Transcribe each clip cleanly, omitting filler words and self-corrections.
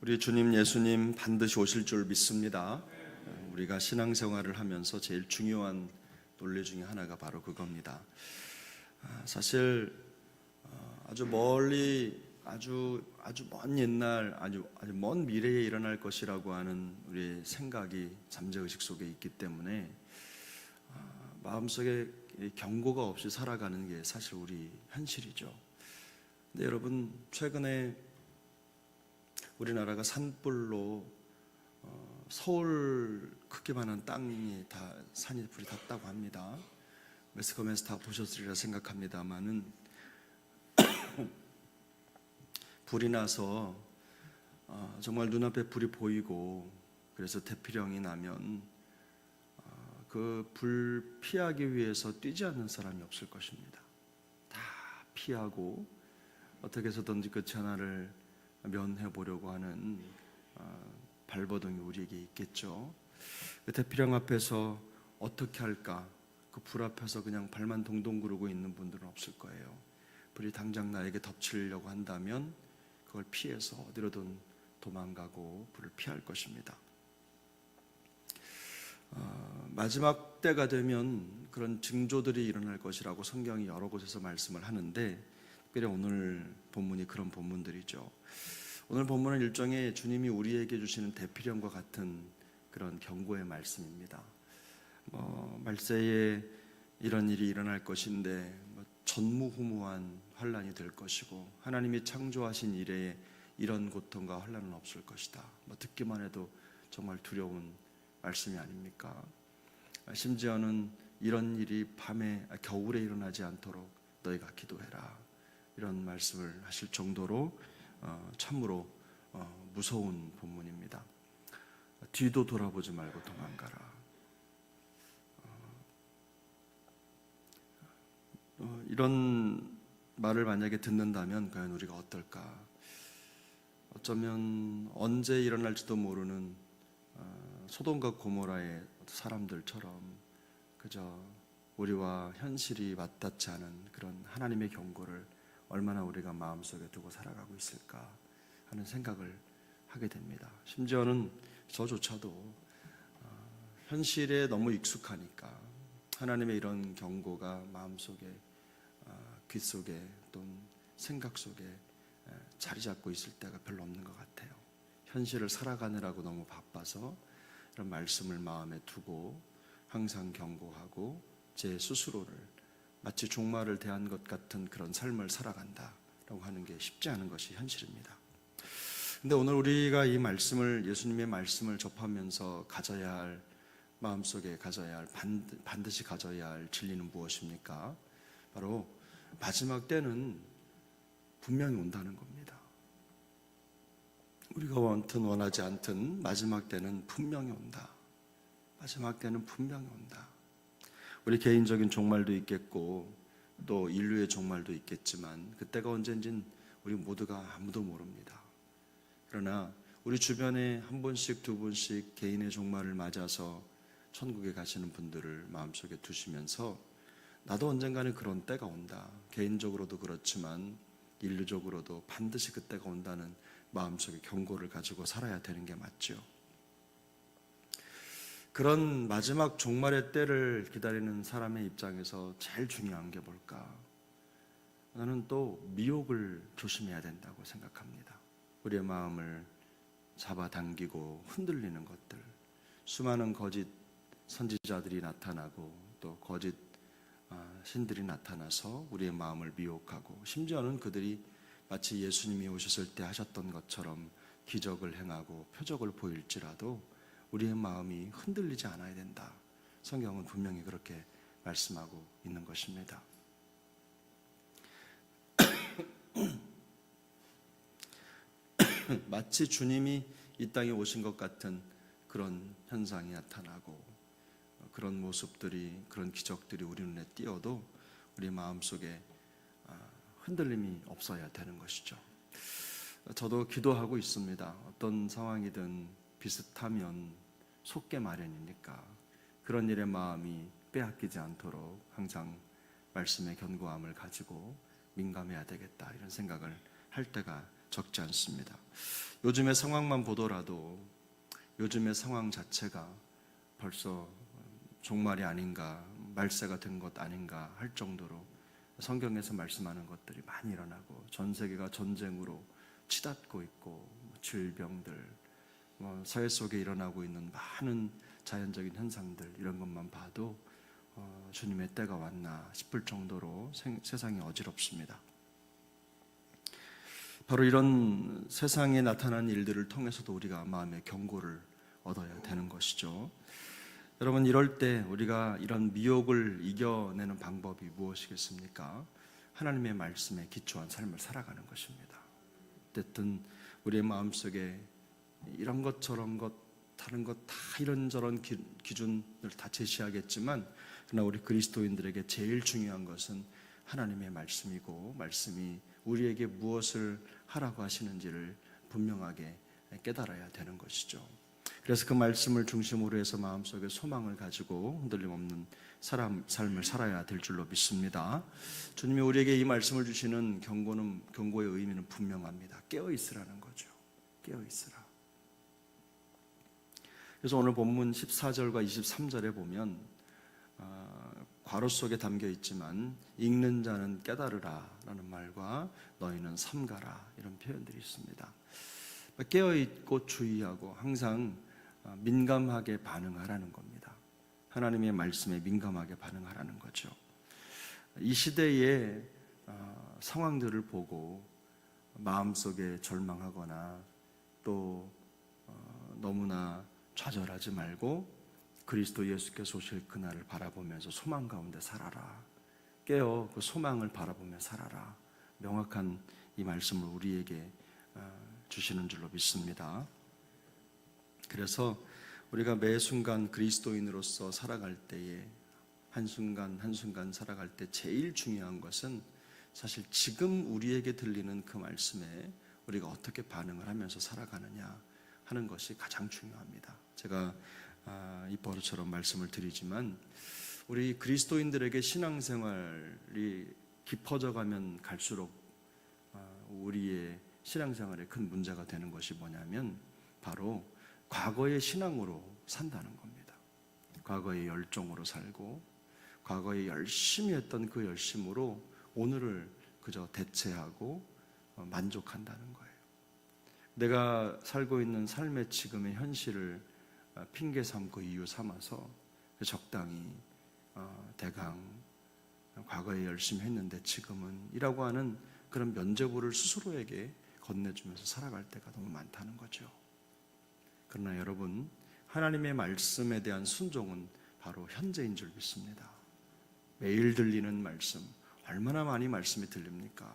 우리 주님 예수님 반드시 오실 줄 믿습니다. 우리가 신앙생활을 하면서 제일 중요한 논리 중에 하나가 바로 그겁니다. 사실 아주 멀리 아주 먼 옛날 아주 먼 미래에 일어날 것이라고 하는 우리의 생각이 잠재의식 속에 있기 때문에 마음속에 경고가 없이 살아가는 게 사실 우리 현실이죠. 근데 여러분, 최근에 우리나라가 산불로 서울 크기만한 땅이 다 산이 불이 탔다고 합니다. 매스컴에서 다 보셨으리라 생각합니다만은 불이 나서 정말 눈앞에 불이 보이고 그래서 대피령이 나면 그 불 피하기 위해서 뛰지 않는 사람이 없을 것입니다. 다 피하고 어떻게 해서든지 그 전화를 면해 보려고 하는 발버둥이 우리에게 있겠죠. 그 대피령 앞에서 어떻게 할까? 그 불 앞에서 그냥 발만 동동 구르고 있는 분들은 없을 거예요. 불이 당장 나에게 덮치려고 한다면 그걸 피해서 어디로든 도망가고 불을 피할 것입니다. 마지막 때가 되면 그런 징조들이 일어날 것이라고 성경이 여러 곳에서 말씀을 하는데, 특별히 오늘 본문이 그런 본문들이죠. 오늘 본문은 일종의 주님이 우리에게 주시는 대피령과 같은 그런 경고의 말씀입니다. 말세에 이런 일이 일어날 것인데 전무후무한 환란이 될 것이고 하나님이 창조하신 이래에 이런 고통과 환란은 없을 것이다. 듣기만 해도 정말 두려운 말씀이 아닙니까? 심지어는 이런 일이 겨울에 일어나지 않도록 너희가 기도해라, 이런 말씀을 하실 정도로 참으로 무서운 본문입니다. 뒤도 돌아보지 말고 도망가라. 이런 말을 만약에 듣는다면 과연 우리가 어떨까? 어쩌면 언제 일어날지도 모르는 소돔과 고모라의 사람들처럼 그저 우리와 현실이 맞닿지 않은 그런 하나님의 경고를 얼마나 우리가 마음속에 두고 살아가고 있을까 하는 생각을 하게 됩니다. 심지어는 저조차도 현실에 너무 익숙하니까 하나님의 이런 경고가 마음속에, 귓속에 또는 생각 속에 자리 잡고 있을 때가 별로 없는 것 같아요. 현실을 살아가느라고 너무 바빠서 이런 말씀을 마음에 두고 항상 경고하고 제 스스로를 마치 종말을 대한 것 같은 그런 삶을 살아간다라고 하는 게 쉽지 않은 것이 현실입니다. 근데 오늘 우리가 이 말씀을, 예수님의 말씀을 접하면서 가져야 할, 마음속에 가져야 할, 반드시 가져야 할 진리는 무엇입니까? 바로 마지막 때는 분명히 온다는 겁니다. 우리가 원든 원하지 않든 마지막 때는 분명히 온다. 마지막 때는 분명히 온다. 우리 개인적인 종말도 있겠고 또 인류의 종말도 있겠지만 그때가 언제인지는 우리 모두가 아무도 모릅니다. 그러나 우리 주변에 한 분씩 두 분씩 개인의 종말을 맞아서 천국에 가시는 분들을 마음속에 두시면서 나도 언젠가는 그런 때가 온다. 개인적으로도 그렇지만 인류적으로도 반드시 그때가 온다는 마음속에 경고를 가지고 살아야 되는 게 맞죠. 그런 마지막 종말의 때를 기다리는 사람의 입장에서 제일 중요한 게 뭘까? 나는 또 미혹을 조심해야 된다고 생각합니다. 우리의 마음을 잡아당기고 흔들리는 것들, 수많은 거짓 선지자들이 나타나고 또 거짓 신들이 나타나서 우리의 마음을 미혹하고, 심지어는 그들이 마치 예수님이 오셨을 때 하셨던 것처럼 기적을 행하고 표적을 보일지라도 우리의 마음이 흔들리지 않아야 된다. 성경은 분명히 그렇게 말씀하고 있는 것입니다. 마치 주님이 이 땅에 오신 것 같은 그런 현상이 나타나고 그런 모습들이, 그런 기적들이 우리 눈에 띄어도 우리 마음속에 흔들림이 없어야 되는 것이죠. 저도 기도하고 있습니다. 어떤 상황이든 비슷하면 속게 마련이니까 그런 일에 마음이 빼앗기지 않도록 항상 말씀의 견고함을 가지고 민감해야 되겠다, 이런 생각을 할 때가 적지 않습니다. 요즘의 상황만 보더라도 요즘의 상황 자체가 벌써 종말이 아닌가, 말세가 된 것 아닌가 할 정도로 성경에서 말씀하는 것들이 많이 일어나고 전 세계가 전쟁으로 치닫고 있고 질병들, 사회 속에 일어나고 있는 많은 자연적인 현상들, 이런 것만 봐도 주님의 때가 왔나 싶을 정도로 세상이 어지럽습니다. 바로 이런 세상에 나타난 일들을 통해서도 우리가 마음의 경고를 얻어야 되는 것이죠. 여러분, 이럴 때 우리가 이런 미혹을 이겨내는 방법이 무엇이겠습니까? 하나님의 말씀에 기초한 삶을 살아가는 것입니다. 어쨌든 우리의 마음속에 이런 것 저런 것 다른 것 다 이런저런 기준을 다 제시하겠지만, 그러나 우리 그리스도인들에게 제일 중요한 것은 하나님의 말씀이고, 말씀이 우리에게 무엇을 하라고 하시는지를 분명하게 깨달아야 되는 것이죠. 그래서 그 말씀을 중심으로 해서 마음속에 소망을 가지고 흔들림 없는 삶을 살아야 될 줄로 믿습니다. 주님이 우리에게 이 말씀을 주시는 경고의 의미는 분명합니다. 깨어 있으라는 거죠. 깨어 있으라. 그래서 오늘 본문 14절과 23절에 보면 괄호 속에 담겨 있지만 읽는 자는 깨달으라 라는 말과 너희는 삼가라 이런 표현들이 있습니다. 깨어있고 주의하고 항상 민감하게 반응하라는 겁니다. 하나님의 말씀에 민감하게 반응하라는 거죠. 이 시대의 상황들을 보고 마음속에 절망하거나 또 너무나 좌절하지 말고 그리스도 예수께서 오실 그날을 바라보면서 소망 가운데 살아라. 깨어 그 소망을 바라보며 살아라. 명확한 이 말씀을 우리에게 주시는 줄로 믿습니다. 그래서 우리가 매 순간 그리스도인으로서 살아갈 때에 한순간 한순간 살아갈 때 제일 중요한 것은 사실 지금 우리에게 들리는 그 말씀에 우리가 어떻게 반응을 하면서 살아가느냐 하는 것이 가장 중요합니다. 제가 입버릇처럼 말씀을 드리지만 우리 그리스도인들에게 신앙생활이 깊어져 가면 갈수록 우리의 신앙생활에 큰 문제가 되는 것이 뭐냐면 바로 과거의 신앙으로 산다는 겁니다. 과거의 열정으로 살고 과거에 열심히 했던 그 열심으로 오늘을 그저 대체하고 만족한다는 거예요. 내가 살고 있는 삶의 지금의 현실을 핑계 삼고 이유 삼아서 적당히 대강 과거에 열심히 했는데 지금은 이라고 하는 그런 면죄부를 스스로에게 건네주면서 살아갈 때가 너무 많다는 거죠. 그러나 여러분, 하나님의 말씀에 대한 순종은 바로 현재인 줄 믿습니다. 매일 들리는 말씀, 얼마나 많이 말씀이 들립니까?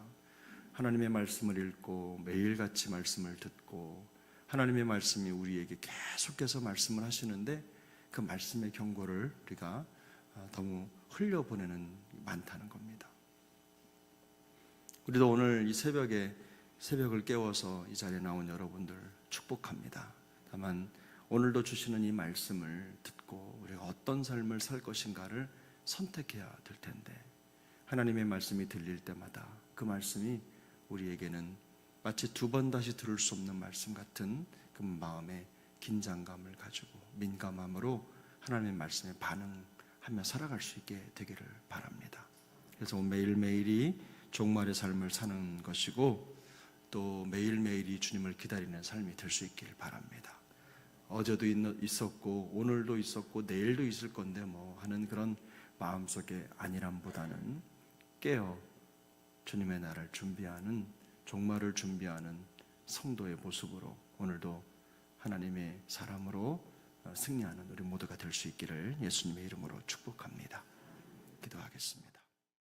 하나님의 말씀을 읽고 매일같이 말씀을 듣고 하나님의 말씀이 우리에게 계속해서 말씀을 하시는데 그 말씀의 경고를 우리가 너무 흘려보내는 많다는 겁니다. 우리도 오늘 이 새벽을 깨워서 이 자리에 나온 여러분들 축복합니다. 다만 오늘도 주시는 이 말씀을 듣고 우리가 어떤 삶을 살 것인가를 선택해야 될 텐데 하나님의 말씀이 들릴 때마다 그 말씀이 우리에게는 마치 두 번 다시 들을 수 없는 말씀 같은 그 마음의 긴장감을 가지고 민감함으로 하나님의 말씀에 반응하며 살아갈 수 있게 되기를 바랍니다. 그래서 매일매일이 종말의 삶을 사는 것이고 또 매일매일이 주님을 기다리는 삶이 될 수 있기를 바랍니다. 어제도 있었고 오늘도 있었고 내일도 있을 건데 뭐 하는 그런 마음속의 안일함보다는 깨어 주님의 날을 준비하는 종말을 준비하는 성도의 모습으로 오늘도 하나님의 사람으로 승리하는 우리 모두가 될 수 있기를 예수님의 이름으로 축복합니다. 기도하겠습니다.